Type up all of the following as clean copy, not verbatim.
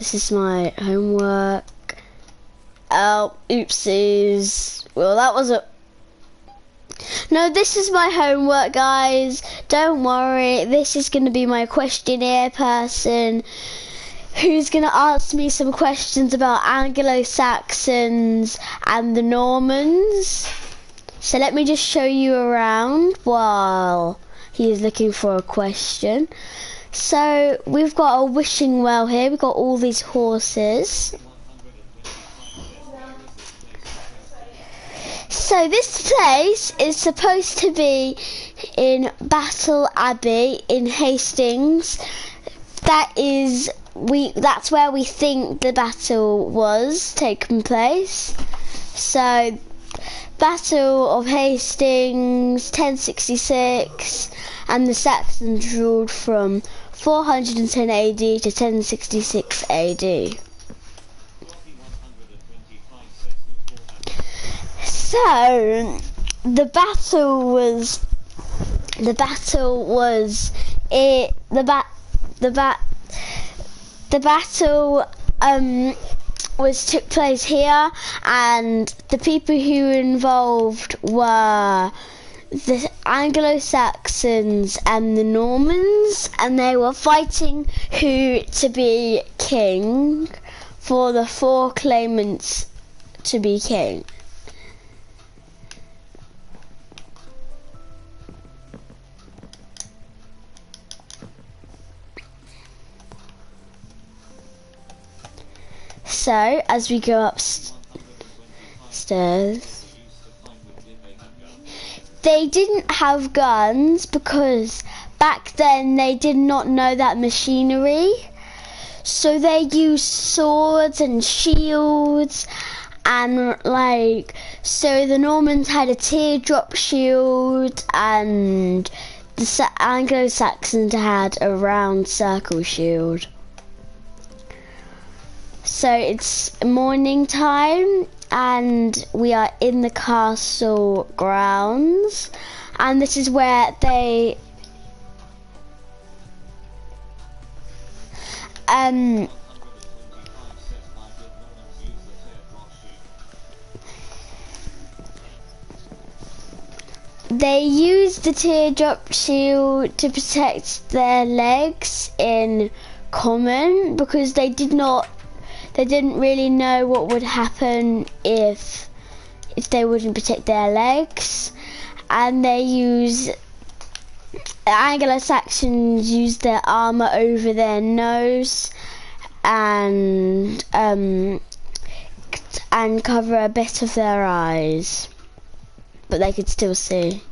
This is my homework. Oh, oopsies. Well, that was a... No, this is my homework, guys. Don't worry. This is going to be my questionnaire person who's going to ask me some questions about Anglo-Saxons and the Normans. So let me just show you around while he is looking for a question. So we've got a wishing well here. We've got all these horses. So this place is supposed to be in Battle Abbey in Hastings. That's where we think the battle was taking place. So Battle of Hastings, 1066, and the Saxons ruled from 410 AD to 1066 AD. So the battle took place here, and the people who were involved were the Anglo-Saxons and the Normans, and they were fighting who to be king for the four claimants to be king. So, as we go upstairs, they didn't have guns because back then they did not know that machinery. So they used swords and shields and so the Normans had a teardrop shield and the Anglo-Saxons had a round circle shield. So it's morning time and we are in the castle grounds, and this is where they used the teardrop shield to protect their legs in common because they didn't really know what would happen if they wouldn't protect their legs. And Anglo-Saxons used their armour over their nose and cover a bit of their eyes, but they could still see.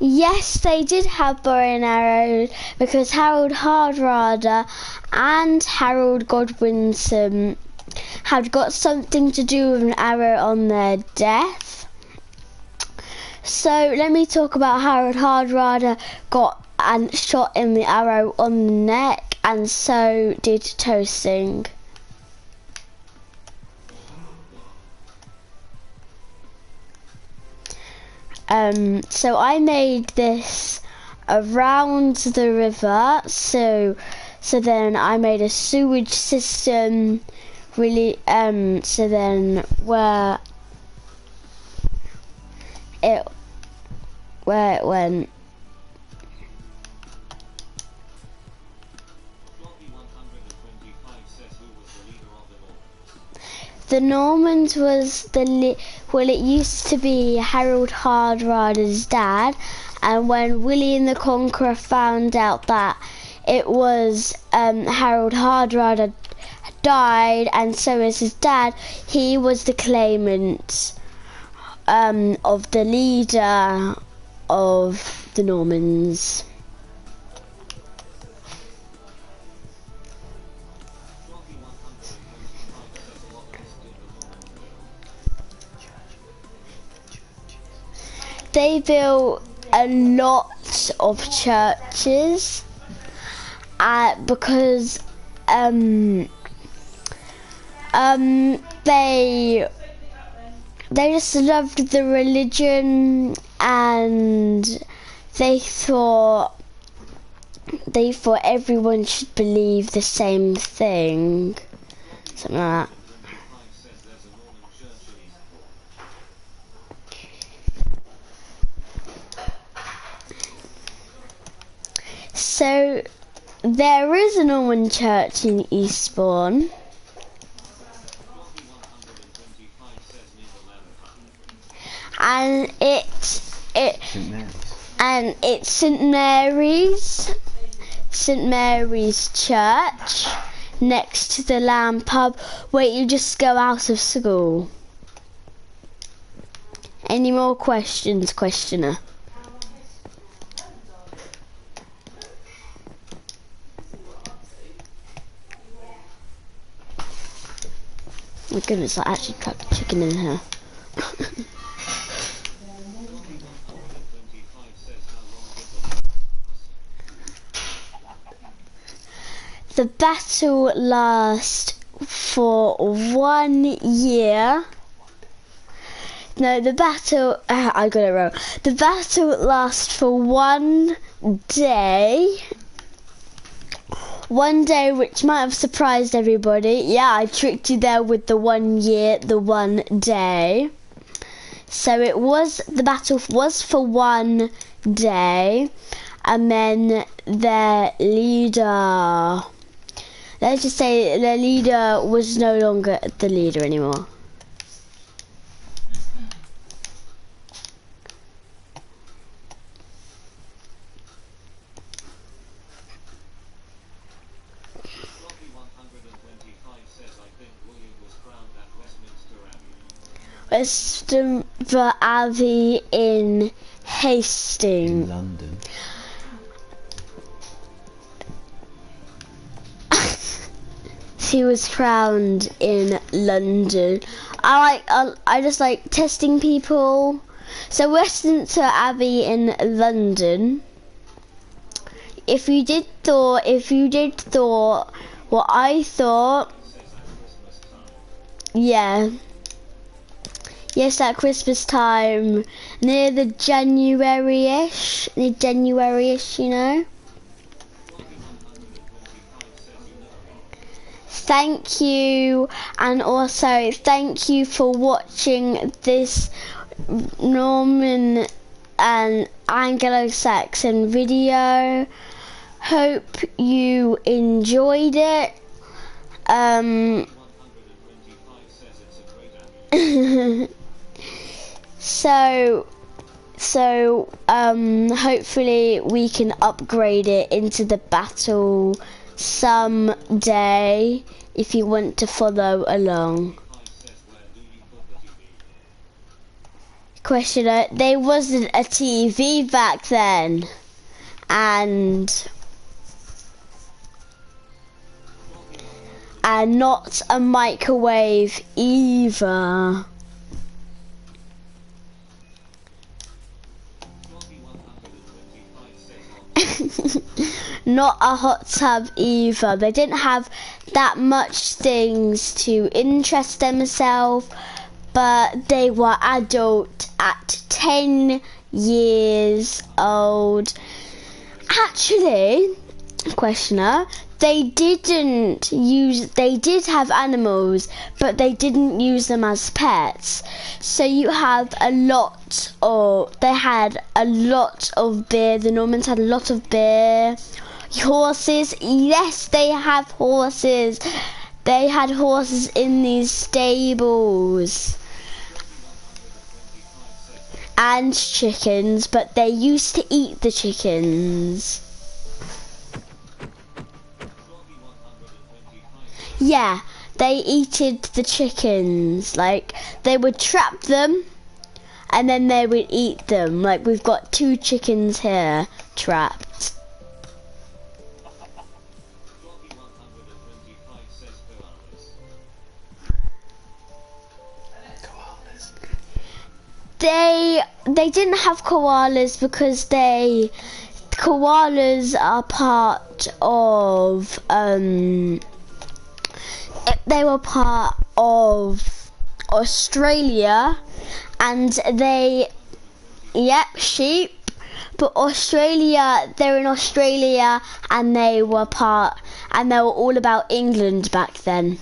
Yes, they did have bow and arrows because Harold Hardrada and Harold Godwinson had got something to do with an arrow on their death. So let me talk about Harold Hardrada got shot in the arrow on the neck, and so did Tosing. So I made this around the river, so then I made a sewage system so then where it went. The Normans was it used to be Harold Hardrada's dad, and when William the Conqueror found out that it was Harold Hardrada died, and so is his dad, he was the claimant of the leader of the Normans. They built a lot of churches because they just loved the religion and they thought everyone should believe the same thing, something like that. So there is a Norman church in Eastbourne. And it's St Mary's Church next to the Lamb pub where you just go out of school. Any more questions, questioner? My goodness, I actually trapped a chicken in here. The battle lasts for 1 year. No, the battle, I got it wrong. The battle lasts for 1 day. 1 day, which might have surprised everybody. Yeah, I tricked you there with the 1 year, the 1 day. So the battle was for 1 day. And then their leader, let's just say their leader was no longer the leader anymore. Westminster Abbey in Hastings. In London. He was crowned in London. I just like testing people. So Westminster Abbey in London. If you did thought what I thought, yeah. Yes, at Christmas time, near the January-ish, you know. Thank you, and also thank you for watching this Norman and Anglo-Saxon video. Hope you enjoyed it. So hopefully we can upgrade it into the battle someday if you want to follow along. Questioner, there wasn't a TV back then, and not a microwave either. Not a hot tub either. They didn't have that much things to interest themselves, but they were adult at 10 years old. Actually, questioner, they did have animals, but they didn't use them as pets. So they had a lot of beer. The Normans had a lot of beer. Horses, yes, they have horses. They had horses in these stables. And chickens, but they used to eat the chickens. Yeah, they eated the chickens. Like, they would trap them, and then they would eat them. Like, we've got 2 chickens here trapped. They didn't have koalas because koalas are part of they were part of Australia, and sheep, but Australia, they're in Australia, and they were all about England back then.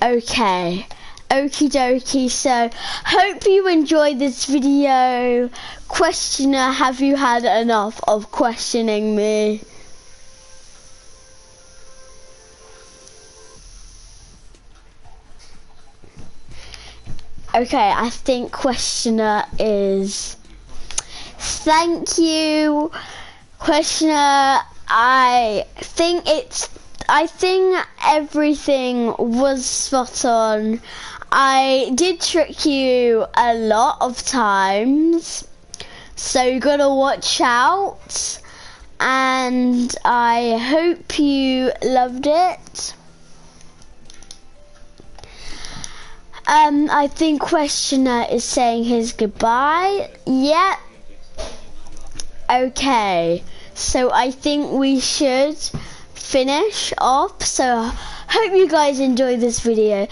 Okay, okie dokie, so hope you enjoyed this video. Questioner, have you had enough of questioning me? Okay, I think questioner is... Thank you, questioner. I think everything was spot on. I did trick you a lot of times, so you gotta watch out, and I hope you loved it. I think questioner is saying his goodbye. Yeah. Okay, so I think we should finish off. So hope you guys enjoyed this video.